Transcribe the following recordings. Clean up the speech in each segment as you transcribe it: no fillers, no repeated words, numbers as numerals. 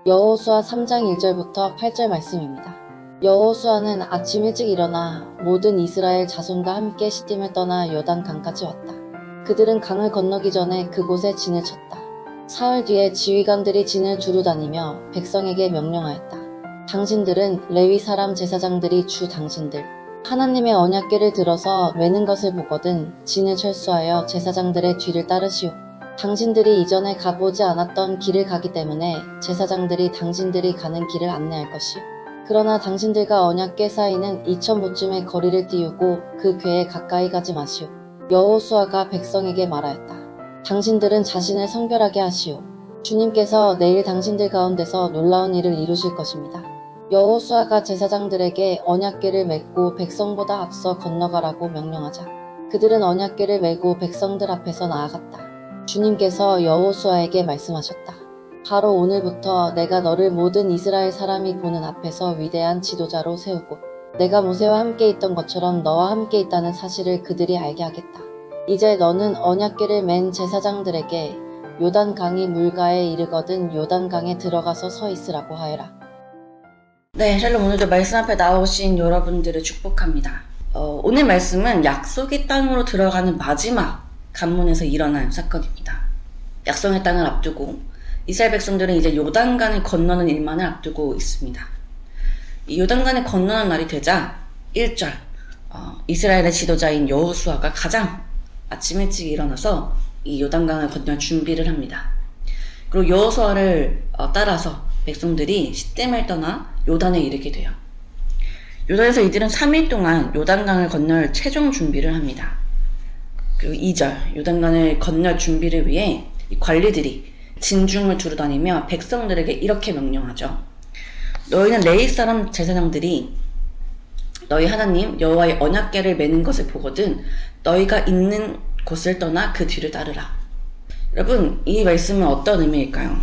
여호수아 3장 1절부터 8절 말씀입니다. 여호수아는 아침 일찍 일어나 모든 이스라엘 자손과 함께 시딤을 떠나 요단 강까지 왔다. 그들은 강을 건너기 전에 그곳에 진을 쳤다. 사흘 뒤에 지휘관들이 진을 두루 다니며 백성에게 명령하였다. 당신들은 레위 사람 제사장들이 주 당신들 하나님의 언약궤를 들어서 매는 것을 보거든 진을 철수하여 제사장들의 뒤를 따르시오. 당신들이 이전에 가보지 않았던 길을 가기 때문에 제사장들이 당신들이 가는 길을 안내할 것이요. 그러나 당신들과 언약궤 사이는 2000보쯤의 거리를 띄우고 그 궤에 가까이 가지 마시오. 여호수아가 백성에게 말하였다. 당신들은 자신을 성결하게 하시오. 주님께서 내일 당신들 가운데서 놀라운 일을 이루실 것입니다. 여호수아가 제사장들에게 언약궤를 메고 백성보다 앞서 건너가라고 명령하자 그들은 언약궤를 메고 백성들 앞에서 나아갔다. 주님께서 여호수아에게 말씀하셨다. 바로 오늘부터 내가 너를 모든 이스라엘 사람이 보는 앞에서 위대한 지도자로 세우고 내가 모세와 함께 있던 것처럼 너와 함께 있다는 사실을 그들이 알게 하겠다. 이제 너는 언약궤를 맨 제사장들에게 요단강이 물가에 이르거든 요단강에 들어가서 서 있으라고 하여라. 네, 샬롬. 오늘도 말씀 앞에 나오신 여러분들을 축복합니다. 오늘 말씀은 약속의 땅으로 들어가는 마지막 관문에서 일어난 사건입니다. 약속의 땅을 앞두고 이스라엘 백성들은 이제 요단강을 건너는 일만을 앞두고 있습니다. 이 요단강을 건너는 날이 되자 1절 이스라엘의 지도자인 여호수아가 가장 아침 일찍 일어나서 이 요단강을 건널 준비를 합니다. 그리고 여호수아를 따라서 백성들이 시딤을 떠나 요단에 이르게 돼요. 요단에서 이들은 3일 동안 요단강을 건널 최종 준비를 합니다. 그리고 2절 요단강을 건널 준비를 위해 이 관리들이 진중을 두루 다니며 백성들에게 이렇게 명령하죠. 너희는 레위 사람 제사장들이 너희 하나님 여호와의 언약궤를 매는 것을 보거든 너희가 있는 곳을 떠나 그 뒤를 따르라. 여러분, 이 말씀은 어떤 의미일까요?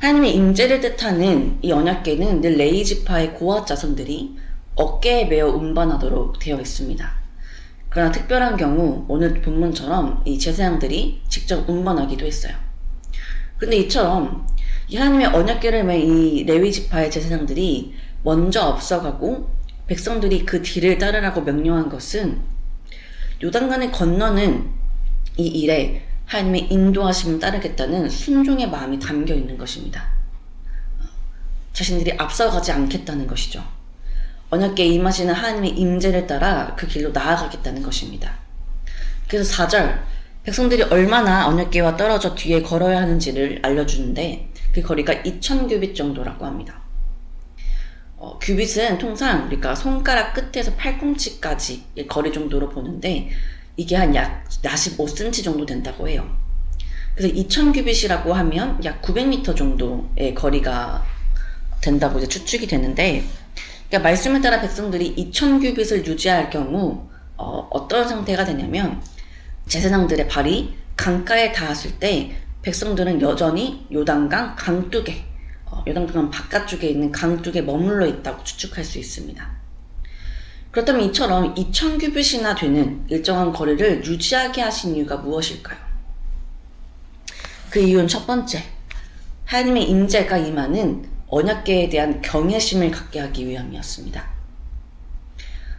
하나님의 임재를 뜻하는 이 언약궤는 늘 레위 지파의 고아 자손들이 어깨에 메어 운반하도록 되어 있습니다. 그러나 특별한 경우 오늘 본문처럼 이 제사장들이 직접 운반하기도 했어요. 근데 이처럼 이 하나님의 언약궤를 맨 이 레위 지파의 제사장들이 먼저 앞서가고 백성들이 그 뒤를 따르라고 명령한 것은 요단강을 건너는 이 일에 하나님의 인도하심을 따르겠다는 순종의 마음이 담겨 있는 것입니다. 자신들이 앞서가지 않겠다는 것이죠. 언약궤에 임하시는 하나님의 임재를 따라 그 길로 나아가겠다는 것입니다. 그래서 4절 백성들이 얼마나 언약궤와 떨어져 뒤에 걸어야 하는지를 알려주는데 그 거리가 2000규빗 정도라고 합니다. 규빗은 통상 우리가 손가락 끝에서 팔꿈치까지의 거리 정도로 보는데 이게 한 약 45cm 정도 된다고 해요. 그래서 2000규빗이라고 하면 약 900m 정도의 거리가 된다고 이제 추측이 되는데, 그러니까 말씀에 따라 백성들이 2000규빗을 유지할 경우 어떤 상태가 되냐면 제사장들의 발이 강가에 닿았을 때 백성들은 여전히 요단강 강둑에 요단강 바깥쪽에 있는 강둑에 머물러 있다고 추측할 수 있습니다. 그렇다면 이처럼 2000규빗이나 되는 일정한 거리를 유지하게 하신 이유가 무엇일까요? 그 이유는 첫 번째, 하나님의 임재가 임하는 언약궤에 대한 경외심을 갖게 하기 위함이었습니다.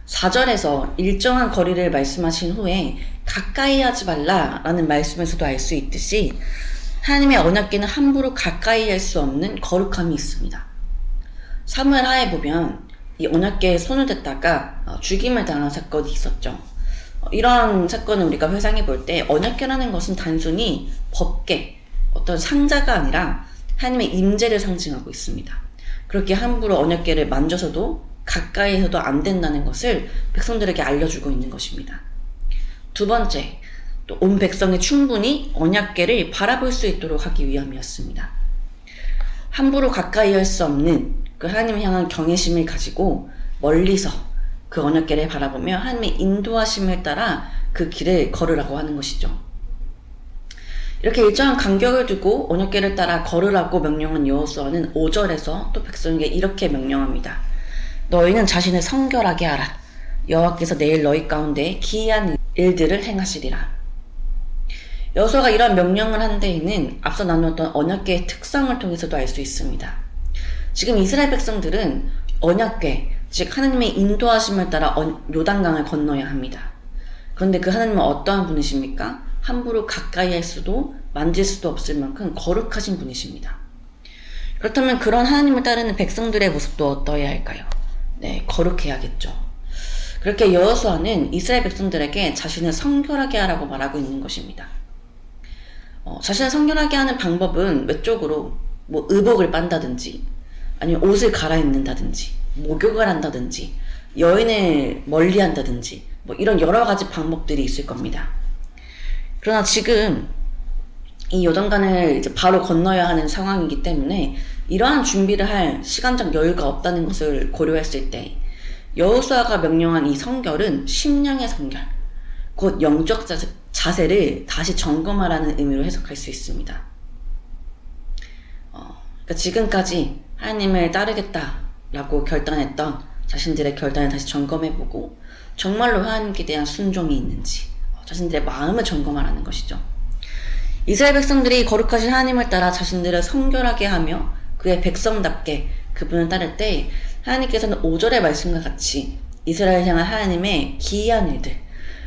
4절에서 일정한 거리를 말씀하신 후에 가까이 하지 말라라는 말씀에서도 알 수 있듯이 하나님의 언약궤는 함부로 가까이 할 수 없는 거룩함이 있습니다. 사무엘 하에 보면 이 언약궤에 손을 댔다가 죽임을 당한 사건이 있었죠. 이런 사건을 우리가 회상해 볼 때 언약궤라는 것은 단순히 법궤, 어떤 상자가 아니라 하나님의 임재를 상징하고 있습니다. 그렇게 함부로 언약궤를 만져서도 가까이에서도 안 된다는 것을 백성들에게 알려주고 있는 것입니다. 두 번째, 또 온 백성이 충분히 언약궤를 바라볼 수 있도록 하기 위함이었습니다. 함부로 가까이 할 수 없는 그 하나님을 향한 경외심을 가지고 멀리서 그 언약궤를 바라보며 하나님의 인도하심을 따라 그 길을 걸으라고 하는 것이죠. 이렇게 일정한 간격을 두고 언약궤를 따라 걸으라고 명령한 여호수아는 5절에서 또 백성에게 이렇게 명령합니다. 너희는 자신을 성결하게 하라. 여호와께서 내일 너희 가운데 기이한 일들을 행하시리라. 여호수아가 이러한 명령을 한 데에는 앞서 나누었던 언약궤의 특성을 통해서도 알 수 있습니다. 지금 이스라엘 백성들은 언약궤, 즉 하나님의 인도하심을 따라 요단강을 건너야 합니다. 그런데 그 하나님은 어떠한 분이십니까? 함부로 가까이 할 수도 만질 수도 없을 만큼 거룩하신 분이십니다. 그렇다면 그런 하나님을 따르는 백성들의 모습도 어떠해야 할까요? 네, 거룩해야겠죠. 그렇게 여호수아는 이스라엘 백성들에게 자신을 성결하게 하라고 말하고 있는 것입니다. 자신을 성결하게 하는 방법은 외적으로 의복을 빤다든지, 아니면 옷을 갈아입는다든지, 목욕을 한다든지, 여인을 멀리한다든지, 이런 여러 가지 방법들이 있을 겁니다. 그러나 지금 이 요단강을 이제 바로 건너야 하는 상황이기 때문에 이러한 준비를 할 시간적 여유가 없다는 것을 고려했을 때 여호수아가 명령한 이 성결은 심령의 성결, 곧 영적 자세를 다시 점검하라는 의미로 해석할 수 있습니다. 그러니까 지금까지 하나님을 따르겠다라고 결단했던 자신들의 결단을 다시 점검해보고 정말로 하나님께 대한 순종이 있는지 자신들의 마음을 점검하라는 것이죠. 이스라엘 백성들이 거룩하신 하나님을 따라 자신들을 성결하게 하며 그의 백성답게 그분을 따를 때 하나님께서는 5절의 말씀과 같이 이스라엘 향한 하나님의 기이한 일들,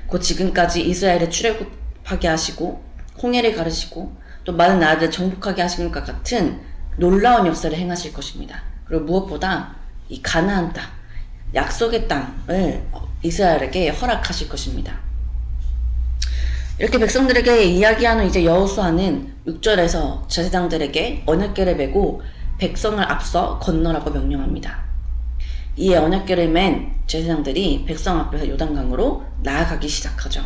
곧 지금까지 이스라엘을 출애굽하게 하시고 홍해를 가르시고 또 많은 나라들을 정복하게 하신 것과 같은 놀라운 역사를 행하실 것입니다. 그리고 무엇보다 이 가나안 땅, 약속의 땅을 이스라엘에게 허락하실 것입니다. 이렇게 백성들에게 이야기한 후 이제 여호수아는 6절에서 제사장들에게 언약궤를 메고 백성을 앞서 건너라고 명령합니다. 이에 언약궤를 맨 제사장들이 백성 앞에서 요단강으로 나아가기 시작하죠.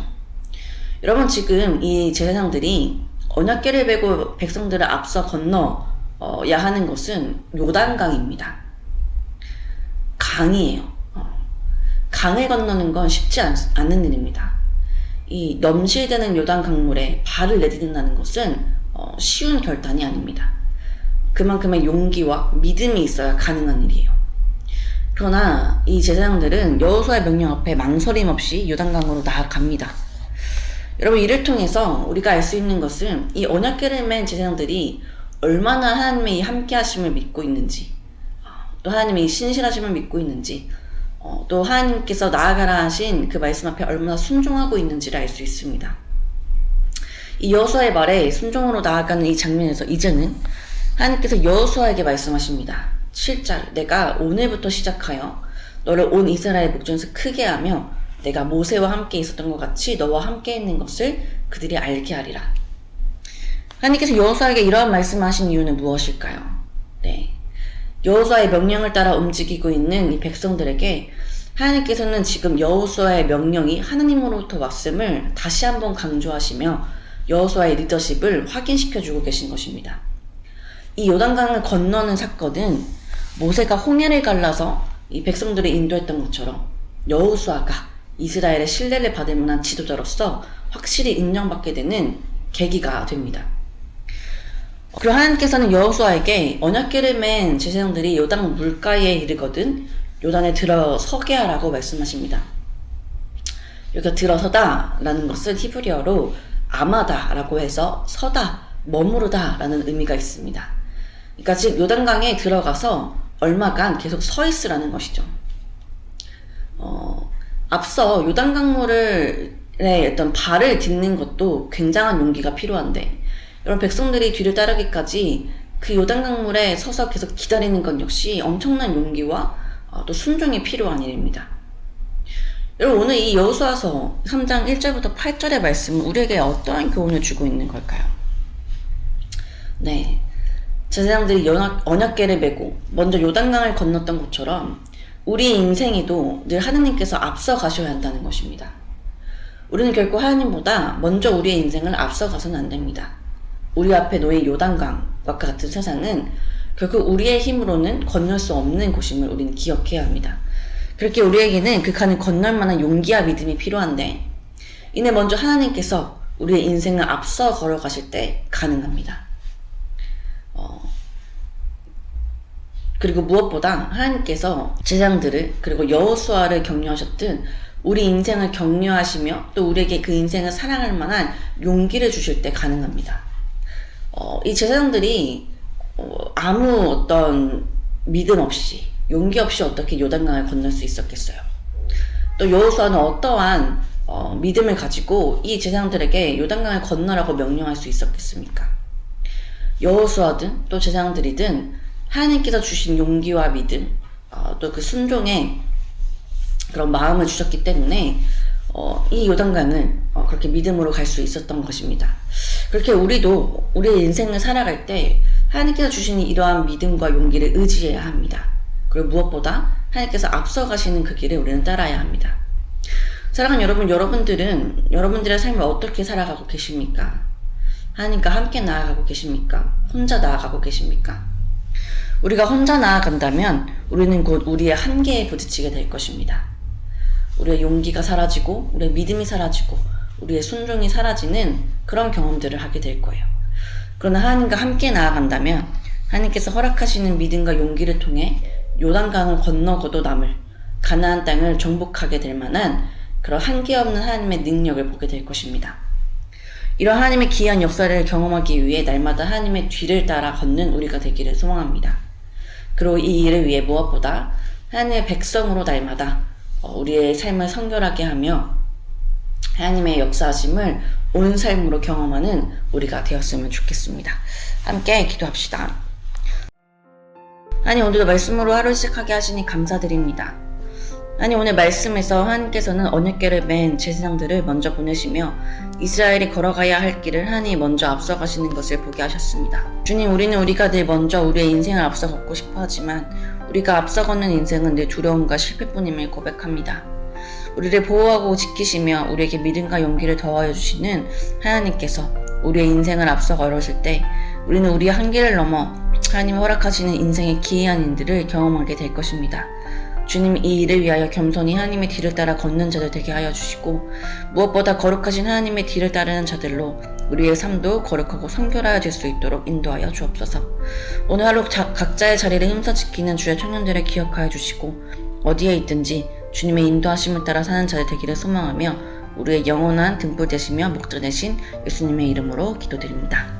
여러분, 지금 이 제사장들이 언약궤를 메고 백성들을 앞서 건너야 하는 것은 요단강입니다. 강이에요. 강을 건너는 건 쉽지 않은 일입니다. 이 넘실대는 요단 강물에 발을 내딛는다는 것은 쉬운 결단이 아닙니다. 그만큼의 용기와 믿음이 있어야 가능한 일이에요. 그러나 이 제사장들은 여호수아의 명령 앞에 망설임 없이 요단강으로 나아갑니다. 여러분, 이를 통해서 우리가 알 수 있는 것은 이 언약궤를 맨 제사장들이 얼마나 하나님의 함께 하심을 믿고 있는지, 또 하나님의 신실하심을 믿고 있는지, 또 하나님께서 나아가라 하신 그 말씀 앞에 얼마나 순종하고 있는지를 알 수 있습니다. 이 여호수아의 말에 순종으로 나아가는 이 장면에서 이제는 하나님께서 여호수아에게 말씀하십니다. 7절, 내가 오늘부터 시작하여 너를 온 이스라엘 목전에서 크게 하며 내가 모세와 함께 있었던 것 같이 너와 함께 있는 것을 그들이 알게 하리라. 하나님께서 여호수아에게 이러한 말씀을 하신 이유는 무엇일까요? 네, 여호수아의 명령을 따라 움직이고 있는 이 백성들에게 하나님께서는 지금 여호수아의 명령이 하나님으로부터 왔음을 다시 한번 강조하시며 여호수아의 리더십을 확인시켜주고 계신 것입니다. 이 요단강을 건너는 사건은 모세가 홍해를 갈라서 이 백성들을 인도했던 것처럼 여호수아가 이스라엘의 신뢰를 받을 만한 지도자로서 확실히 인정받게 되는 계기가 됩니다. 그리고 하나님께서는 여호수아에게 언약궤를 맨 제사장들이 요단 물가에 이르거든 요단에 들어서게 하라고 말씀하십니다. 여기서 들어서다 라는 것은 히브리어로 아마다 라고 해서 서다, 머무르다 라는 의미가 있습니다. 그러니까 즉 요단강에 들어가서 얼마간 계속 서 있으라는 것이죠. 앞서 요단강물의 어떤 발을 딛는 것도 굉장한 용기가 필요한데 여러분, 백성들이 뒤를 따르기까지 그 요단강물에 서서 계속 기다리는 것 역시 엄청난 용기와 또 순종이 필요한 일입니다. 여러분, 오늘 이 여호수아서 3장 1절부터 8절의 말씀은 우리에게 어떠한 교훈을 주고 있는 걸까요? 네, 제사장들이 언약궤를 메고 먼저 요단강을 건넜던 것처럼 우리 인생에도 늘 하나님께서 앞서 가셔야 한다는 것입니다. 우리는 결코 하나님보다 먼저 우리의 인생을 앞서가서는 안 됩니다. 우리 앞에 놓인 요단강과 같은 세상은 결국 우리의 힘으로는 건널 수 없는 곳임을 우리는 기억해야 합니다. 그렇게 우리에게는 그 강을 건널 만한 용기와 믿음이 필요한데 이는 먼저 하나님께서 우리의 인생을 앞서 걸어가실 때 가능합니다. 그리고 무엇보다 하나님께서 제사장들을 그리고 여호수아를 격려하셨듯 우리 인생을 격려하시며 또 우리에게 그 인생을 사랑할 만한 용기를 주실 때 가능합니다. 이 제사장들이 아무 어떤 믿음 없이 용기 없이 어떻게 요단강을 건널 수 있었겠어요. 또 여호수아는 어떠한 믿음을 가지고 이 제사장들에게 요단강을 건너라고 명령할 수 있었겠습니까? 여호수아든 또 제사장들이든 하나님께서 주신 용기와 믿음, 또 그 순종의 그런 마음을 주셨기 때문에 이 요단강을 그렇게 믿음으로 갈 수 있었던 것입니다. 그렇게 우리도 우리의 인생을 살아갈 때 하나님께서 주신 이러한 믿음과 용기를 의지해야 합니다. 그리고 무엇보다 하나님께서 앞서가시는 그 길을 우리는 따라야 합니다. 사랑하는 여러분, 여러분들은 여러분들의 삶을 어떻게 살아가고 계십니까? 하나님과 함께 나아가고 계십니까? 혼자 나아가고 계십니까? 우리가 혼자 나아간다면 우리는 곧 우리의 한계에 부딪히게 될 것입니다. 우리의 용기가 사라지고 우리의 믿음이 사라지고 우리의 순종이 사라지는 그런 경험들을 하게 될 거예요. 그러나 하나님과 함께 나아간다면 하나님께서 허락하시는 믿음과 용기를 통해 요단강을 건너고도 남을 가나안 땅을 정복하게 될 만한 그런 한계 없는 하나님의 능력을 보게 될 것입니다. 이런 하나님의 기이한 역사를 경험하기 위해 날마다 하나님의 뒤를 따라 걷는 우리가 되기를 소망합니다. 그리고 이 일을 위해 무엇보다 하나님의 백성으로 날마다 우리의 삶을 성결하게 하며 하나님의 역사하심을 온 삶으로 경험하는 우리가 되었으면 좋겠습니다. 함께 기도합시다. 하나님, 오늘도 말씀으로 하루 시작하게 하시니 감사드립니다. 하나님, 오늘 말씀에서 하나님께서는 언약궤를 맨 제사장들을 먼저 보내시며 이스라엘이 걸어가야 할 길을 하나님이 먼저 앞서가시는 것을 보게 하셨습니다. 주님, 우리가 늘 먼저 우리의 인생을 앞서 걷고 싶어 하지만 우리가 앞서 걷는 인생은 늘 두려움과 실패뿐임을 고백합니다. 우리를 보호하고 지키시며 우리에게 믿음과 용기를 더하여 주시는 하나님께서 우리의 인생을 앞서 걸으실 때 우리는 우리의 한계를 넘어 하나님이 허락하시는 인생의 기이한 일들을 경험하게 될 것입니다. 주님, 이 일을 위하여 겸손히 하나님의 뒤를 따라 걷는 자들 되게 하여 주시고 무엇보다 거룩하신 하나님의 뒤를 따르는 자들로 우리의 삶도 거룩하고 성결하여질 수 있도록 인도하여 주옵소서. 오늘 하루 각자의 자리를 힘써 지키는 주의 청년들을 기억하여 주시고 어디에 있든지 주님의 인도하심을 따라 사는 자들 되기를 소망하며 우리의 영원한 등불 되시며 목자 되신 예수님의 이름으로 기도드립니다.